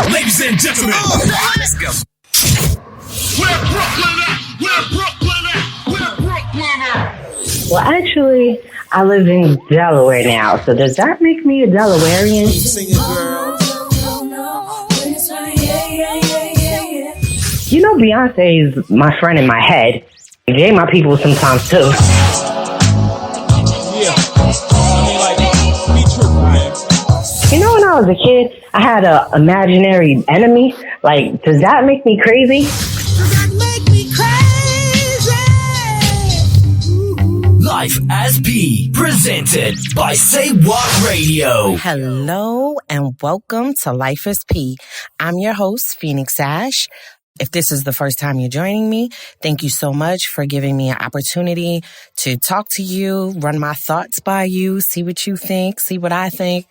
Ladies and gentlemen, let's go. Where Brooklyn at? Where Brooklyn at? Where Brooklyn at? Well, actually, I live in Delaware now, so does that make me a Delawarean? Sing it, girl. You know, Beyonce is my friend in my head. They my people sometimes, too. Yeah. I mean, be true, man. You know, when I was a kid, I had an imaginary enemy. Like, does that make me crazy? Life as P, presented by Say What Radio. Hello and welcome to Life as P. I'm your host, Phoenix Ash. If this is the first time you're joining me, thank you so much for giving me an opportunity to talk to you, run my thoughts by you, see what you think, see what I think.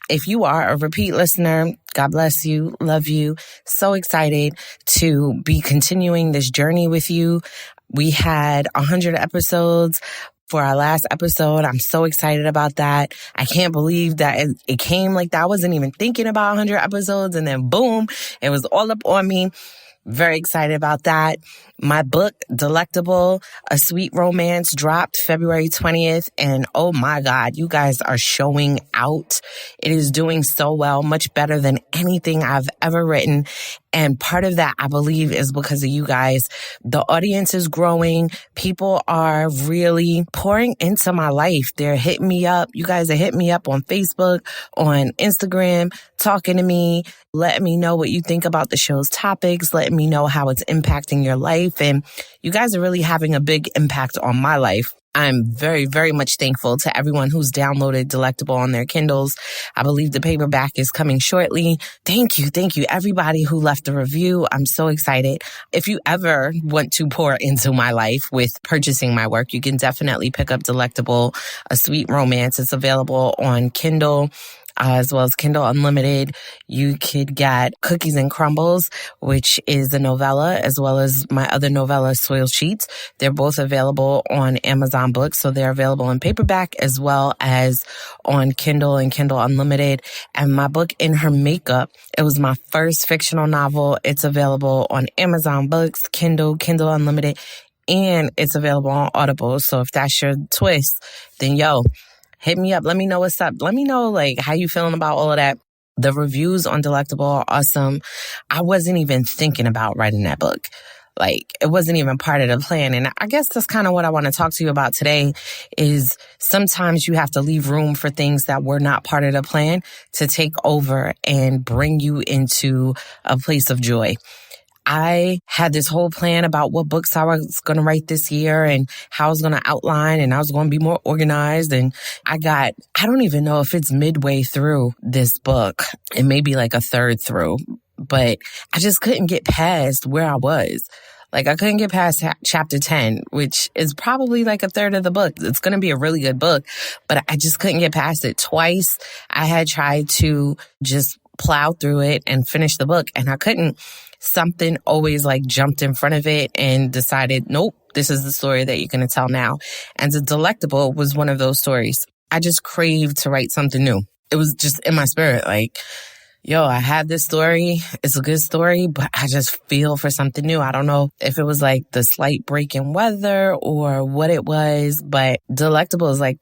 If you are a repeat listener, God bless you, love you. So excited to be continuing this journey with you. We had 100 episodes for our last episode. I'm so excited about that. I can't believe that it came like that. I wasn't even thinking about 100 episodes and then boom, it was all up on me. Very excited about that. My book, Delectable, A Sweet Romance, dropped February 20th. And oh my God, you guys are showing out. It is doing so well, much better than anything I've ever written. And part of that, I believe, is because of you guys. The audience is growing. People are really pouring into my life. They're hitting me up. You guys are hitting me up on Facebook, on Instagram, talking to me, letting me know what you think about the show's topics, letting me know how it's impacting your life. And you guys are really having a big impact on my life. I'm very, very much thankful to everyone who's downloaded Delectable on their Kindles. I believe the paperback is coming shortly. Thank you, everybody who left a review. I'm so excited. If you ever want to pour into my life with purchasing my work, you can definitely pick up Delectable, A Sweet Romance. It's available on Kindle, as well as Kindle Unlimited. You could get Cookies and Crumbles, which is a novella, as well as my other novella, Soil Sheets. They're both available on Amazon Books, so they're available in paperback as well as on Kindle and Kindle Unlimited. And my book, In Her Makeup, it was my first fictional novel. It's available on Amazon Books, Kindle, Kindle Unlimited, and it's available on Audible. So if that's your twist, then hit me up. Let me know what's up. Let me know how you feeling about all of that. The reviews on Delectable are awesome. I wasn't even thinking about writing that book. It wasn't even part of the plan. And I guess that's kind of what I want to talk to you about today is sometimes you have to leave room for things that were not part of the plan to take over and bring you into a place of joy. I had this whole plan about what books I was going to write this year and how I was going to outline and I was going to be more organized. And I don't even know if it's midway through this book. It may be like a third through, but I just couldn't get past where I was. I couldn't get past chapter 10, which is probably like a third of the book. It's going to be a really good book, but I just couldn't get past it. Twice I had tried to just plow through it and finish the book and I couldn't. Something always jumped in front of it and decided, nope, this is the story that you're going to tell now. And The Delectable was one of those stories. I just craved to write something new. It was just in my spirit, I had this story. It's a good story, but I just feel for something new. I don't know if it was the slight break in weather or what it was, but Delectable is I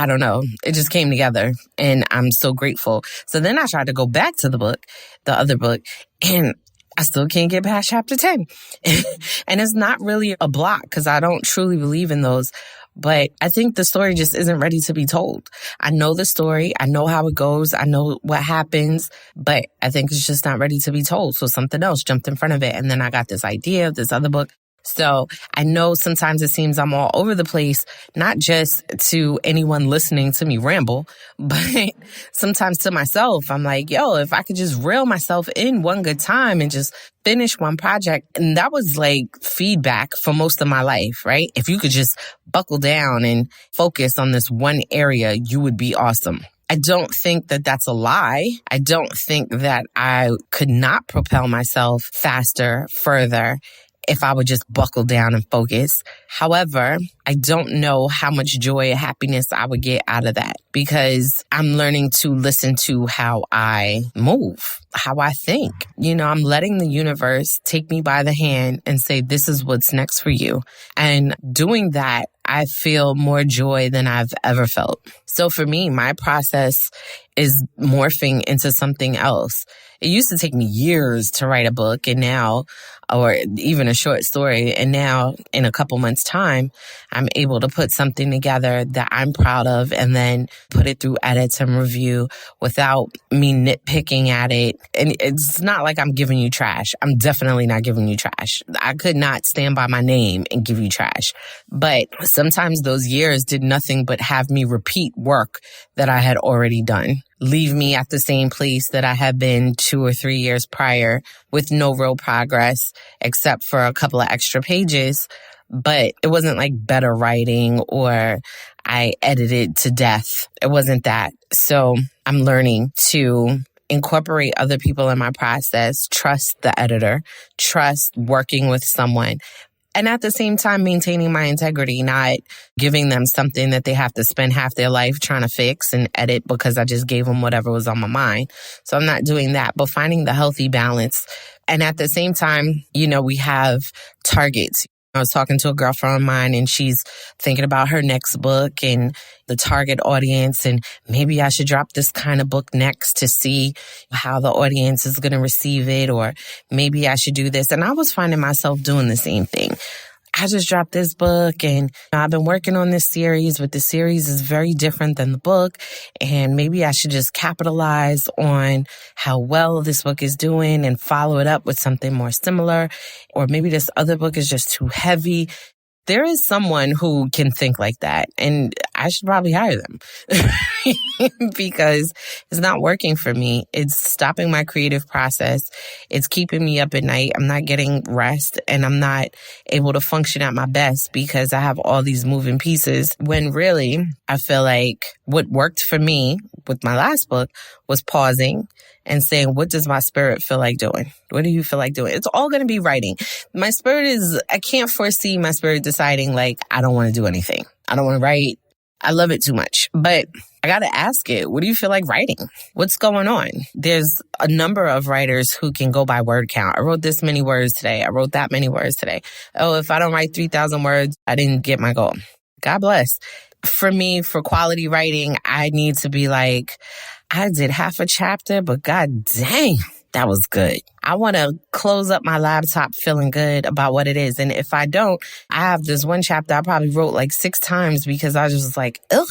don't know. It just came together and I'm so grateful. So then I tried to go back to the other book, and I still can't get past chapter 10. And it's not really a block because I don't truly believe in those. But I think the story just isn't ready to be told. I know the story. I know how it goes. I know what happens. But I think it's just not ready to be told. So something else jumped in front of it. And then I got this idea of this other book. So I know sometimes it seems I'm all over the place, not just to anyone listening to me ramble, but sometimes to myself. I'm if I could just reel myself in one good time and just finish one project. And that was feedback for most of my life, right? If you could just buckle down and focus on this one area, you would be awesome. I don't think that that's a lie. I don't think that I could not propel myself faster, further, if I would just buckle down and focus. However, I don't know how much joy and happiness I would get out of that because I'm learning to listen to how I move, how I think. You know, I'm letting the universe take me by the hand and say, this is what's next for you. And doing that, I feel more joy than I've ever felt. So for me, my process is morphing into something else. It used to take me years to write a book and now, or even a short story. And now in a couple months' time, I'm able to put something together that I'm proud of and then put it through edits and review without me nitpicking at it. And it's not like I'm giving you trash. I'm definitely not giving you trash. I could not stand by my name and give you trash. But sometimes those years did nothing but have me repeat work that I had already done. Leave me at the same place that I had been 2 or 3 years prior with no real progress except for a couple of extra pages. But it wasn't like better writing or I edited to death. It wasn't that. So I'm learning to incorporate other people in my process, trust the editor, trust working with someone. And at the same time, maintaining my integrity, not giving them something that they have to spend half their life trying to fix and edit because I just gave them whatever was on my mind. So I'm not doing that, but finding the healthy balance. And at the same time, you know, we have targets. I was talking to a girlfriend of mine and she's thinking about her next book and the target audience. And maybe I should drop this kind of book next to see how the audience is going to receive it. Or maybe I should do this. And I was finding myself doing the same thing. I just dropped this book and I've been working on this series, but the series is very different than the book. And maybe I should just capitalize on how well this book is doing and follow it up with something more similar. Or maybe this other book is just too heavy. There is someone who can think like that, and I should probably hire them because it's not working for me. It's stopping my creative process. It's keeping me up at night. I'm not getting rest, and I'm not able to function at my best because I have all these moving pieces when really I feel like what worked for me with my last book was pausing and saying, what does my spirit feel like doing? What do you feel like doing? It's all going to be writing. My spirit I can't foresee my spirit deciding like, I don't want to do anything. I don't want to write. I love it too much. But I got to ask it, what do you feel like writing? What's going on? There's a number of writers who can go by word count. I wrote this many words today. I wrote that many words today. Oh, if I don't write 3,000 words, I didn't get my goal. God bless. For me, for quality writing, I need to be like, I did half a chapter, but god dang, that was good. I want to close up my laptop feeling good about what it is. And if I don't, I have this one chapter I probably wrote like 6 times because I was just like, ugh,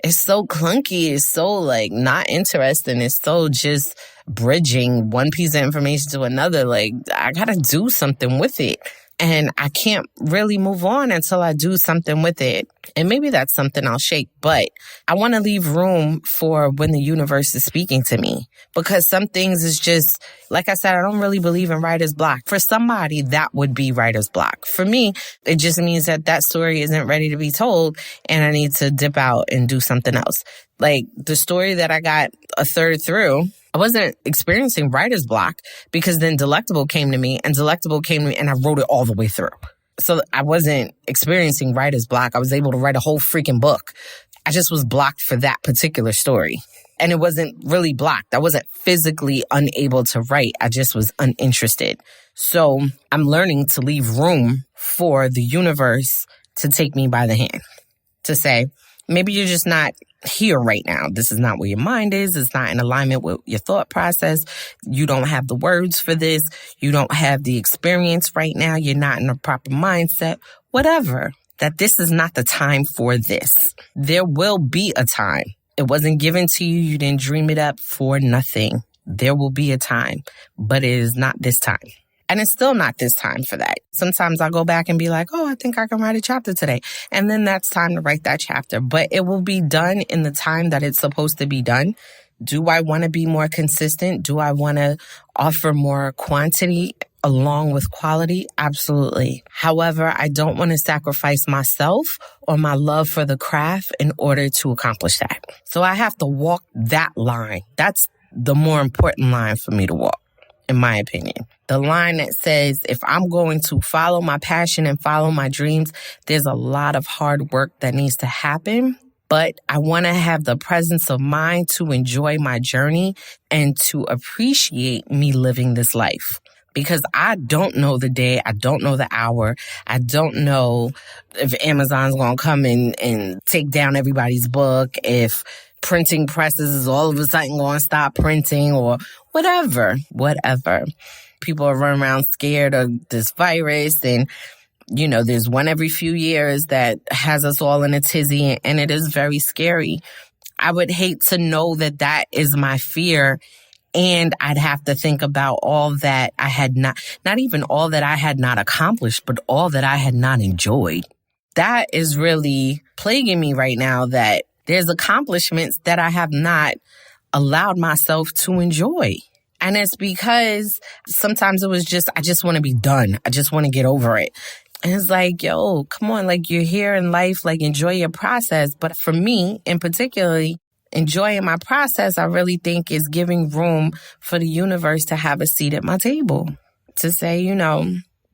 it's so clunky. It's so like not interesting. It's so just bridging one piece of information to another. Like I got to do something with it. And I can't really move on until I do something with it. And maybe that's something I'll shake, but I want to leave room for when the universe is speaking to me. Because some things is just, like I said, I don't really believe in writer's block. For somebody, that would be writer's block. For me, it just means that story isn't ready to be told and I need to dip out and do something else. Like the story that I got a third through, I wasn't experiencing writer's block because then Delectable came to me and I wrote it all the way through. So I wasn't experiencing writer's block. I was able to write a whole freaking book. I just was blocked for that particular story. And it wasn't really blocked. I wasn't physically unable to write. I just was uninterested. So I'm learning to leave room for the universe to take me by the hand, to say, maybe you're just not here right now. This is not where your mind is. It's not in alignment with your thought process. You don't have the words for this. You don't have the experience right now. You're not in a proper mindset. Whatever. That this is not the time for this. There will be a time. It wasn't given to you. You didn't dream it up for nothing. There will be a time, but it is not this time. And it's still not this time for that. Sometimes I'll go back and be like, oh, I think I can write a chapter today. And then that's time to write that chapter. But it will be done in the time that it's supposed to be done. Do I want to be more consistent? Do I want to offer more quantity along with quality? Absolutely. However, I don't want to sacrifice myself or my love for the craft in order to accomplish that. So I have to walk that line. That's the more important line for me to walk. in my opinion. The line that says, if I'm going to follow my passion and follow my dreams, there's a lot of hard work that needs to happen. But I want to have the presence of mind to enjoy my journey and to appreciate me living this life. Because I don't know the day, I don't know the hour, I don't know if Amazon's going to come and take down everybody's book, if printing presses is all of a sudden going to stop printing or whatever. People are running around scared of this virus, and there's one every few years that has us all in a tizzy, and it is very scary. I would hate to know that is my fear, and I'd have to think about all that I had not even all that I had not accomplished, but all that I had not enjoyed. That is really plaguing me right now, that there's accomplishments that I have not allowed myself to enjoy. And it's because sometimes it was just, I just want to be done. I just want to get over it. And it's like, yo, come on, like, you're here in life, like, enjoy your process. But for me, in particularly, enjoying my process, I really think is giving room for the universe to have a seat at my table. To say,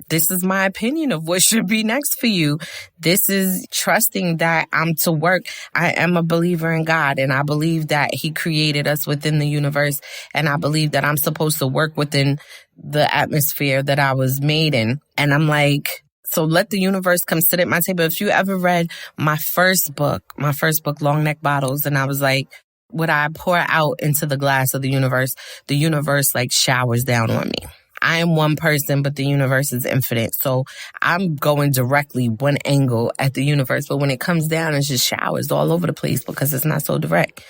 this is my opinion of what should be next for you. This is trusting that I'm to work. I am a believer in God, and I believe that He created us within the universe. And I believe that I'm supposed to work within the atmosphere that I was made in. And I'm like, so let the universe come sit at my table. If you ever read my first book, Long Neck Bottles, and I was like, what I pour out into the glass of the universe like showers down on me. I am one person, but the universe is infinite. So I'm going directly one angle at the universe. But when it comes down, it's just showers all over the place because it's not so direct.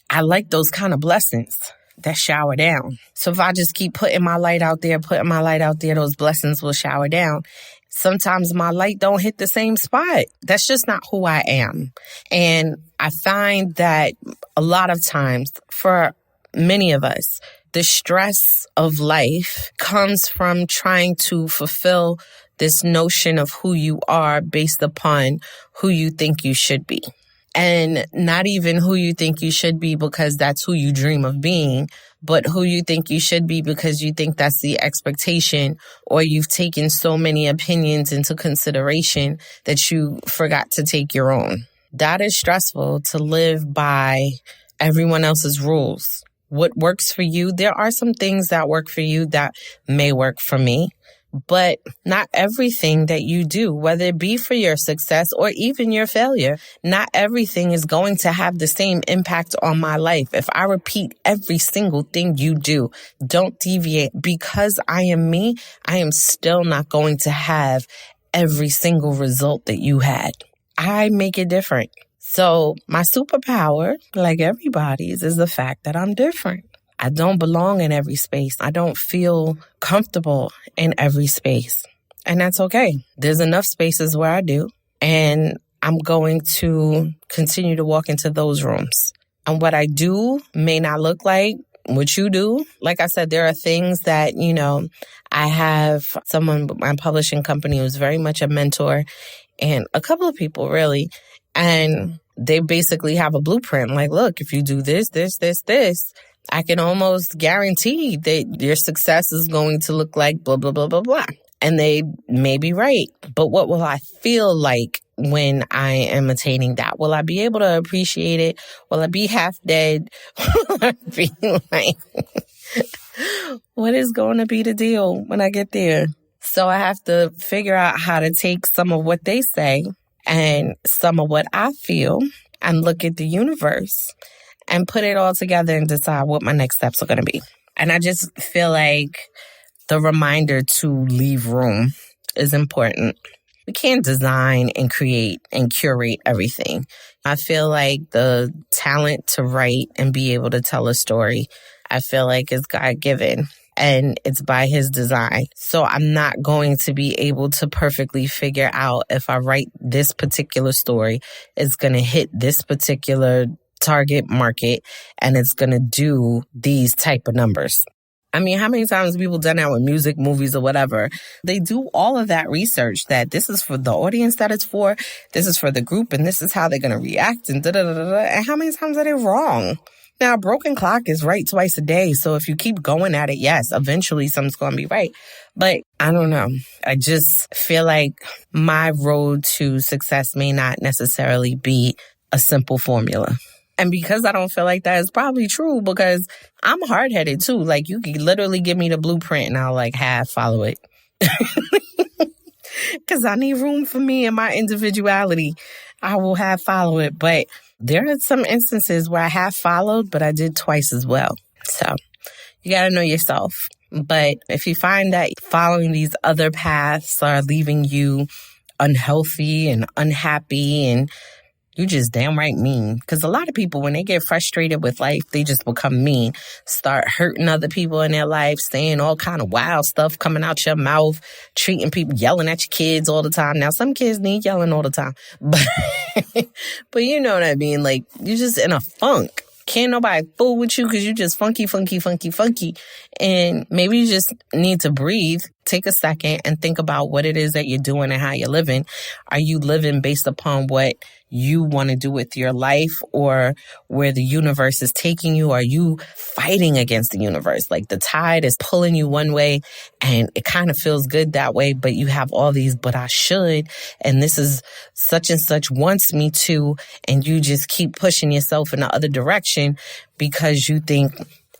I like those kind of blessings that shower down. So if I just keep putting my light out there, those blessings will shower down. Sometimes my light don't hit the same spot. That's just not who I am. And I find that a lot of times for many of us, the stress of life comes from trying to fulfill this notion of who you are based upon who you think you should be. And not even who you think you should be because that's who you dream of being, but who you think you should be because you think that's the expectation, or you've taken so many opinions into consideration that you forgot to take your own. That is stressful, to live by everyone else's rules. What works for you? There are some things that work for you that may work for me, but not everything that you do, whether it be for your success or even your failure, not everything is going to have the same impact on my life. If I repeat every single thing you do, don't deviate, because I am me, I am still not going to have every single result that you had. I make it different. So my superpower, like everybody's, is the fact that I'm different. I don't belong in every space. I don't feel comfortable in every space. And that's okay. There's enough spaces where I do. And I'm going to continue to walk into those rooms. And what I do may not look like what you do. Like I said, there are things that, I have someone, my publishing company, who's very much a mentor, and a couple of people really. And they basically have a blueprint. Like, look, if you do this, I can almost guarantee that your success is going to look like blah, blah, blah, blah, blah. And they may be right. But what will I feel like when I am attaining that? Will I be able to appreciate it? Will I be half dead? Will I be like, what is going to be the deal when I get there? So I have to figure out how to take some of what they say and some of what I feel and look at the universe and put it all together and decide what my next steps are going to be. And I just feel like the reminder to leave room is important. We can't design and create and curate everything. I feel like the talent to write and be able to tell a story, I feel like is God-given. And it's by His design. So I'm not going to be able to perfectly figure out if I write this particular story, it's going to hit this particular target market and it's going to do these type of numbers. I mean, how many times have people done that with music, movies, or whatever? They do all of that research that this is for the audience that it's for, this is for the group, and this is how they're going to react, and da-da-da-da-da. And how many times are they wrong? Now, a broken clock is right twice a day. So if you keep going at it, yes, eventually something's going to be right. But I don't know. I just feel like my road to success may not necessarily be a simple formula. And because I don't feel like that is probably true, because I'm hard-headed too. Like, you can literally give me the blueprint and I'll like half follow it. Because I need room for me and my individuality. I will half follow it. But there are some instances where I have followed, but I did twice as well. So you got to know yourself. But if you find that following these other paths are leaving you unhealthy and unhappy, and you just damn right mean. Because a lot of people, when they get frustrated with life, they just become mean. Start hurting other people in their life, saying all kind of wild stuff coming out your mouth, treating people, yelling at your kids all the time. Now, some kids need yelling all the time. But you know what I mean? Like, you're just in a funk. Can't nobody fool with you because you just funky. And maybe you just need to breathe, take a second and think about what it is that you're doing and how you're living. Are you living based upon what you want to do with your life, or where the universe is taking you? Are you fighting against the universe? Like, the tide is pulling you one way and it kind of feels good that way, but you have all these, but I should, and this is such and such wants me to, and you just keep pushing yourself in the other direction because you think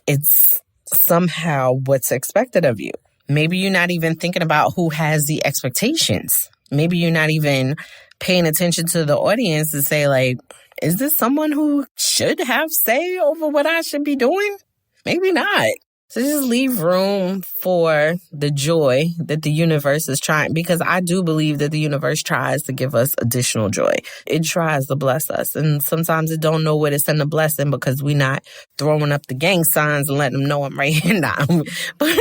it's somehow what's expected of you. Maybe you're not even thinking about who has the expectations. Maybe you're not even paying attention to the audience to say, like, is this someone who should have say over what I should be doing? Maybe not. So just leave room for the joy that the universe is trying, because I do believe that the universe tries to give us additional joy. It tries to bless us. And sometimes it don't know where to send the blessing because we not throwing up the gang signs and letting them know I'm right here now. But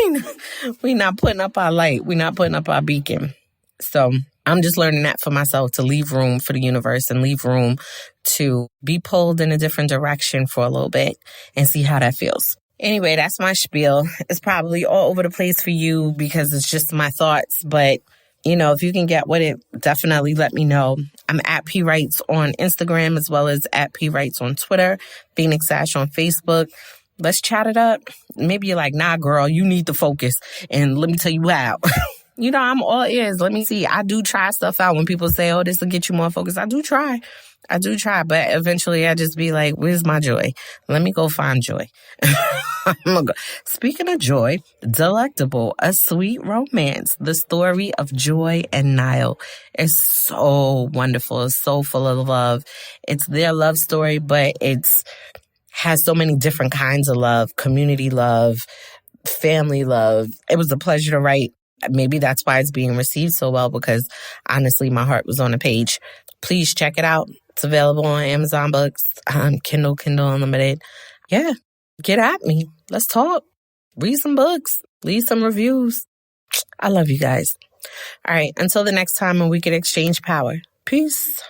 we not putting up our light. We not putting up our beacon. So I'm just learning that for myself, to leave room for the universe and leave room to be pulled in a different direction for a little bit and see how that feels. Anyway, that's my spiel. It's probably all over the place for you because it's just my thoughts. But, you know, if you can get with it, definitely let me know. I'm at P Writes on Instagram as well as at P Writes on Twitter, Phoenix Sash on Facebook. Let's chat it up. Maybe you're like, nah, girl, you need to focus. And let me tell you how. You know, I'm all ears. Let me see. I do try stuff out when people say, oh, this will get you more focused. I do try. But eventually I just be like, where's my joy? Let me go find joy. I'm gonna go. Speaking of joy, Delectable, A Sweet Romance, the story of Joy and Niall, is so wonderful. It's so full of love. It's their love story, but it's has so many different kinds of love, community love, family love. It was a pleasure to write. Maybe that's why it's being received so well, because honestly, my heart was on the page. Please check it out. It's available on Amazon Books, Kindle Unlimited. Yeah, get at me. Let's talk. Read some books. Leave some reviews. I love you guys. All right, until the next time when we can exchange power. Peace.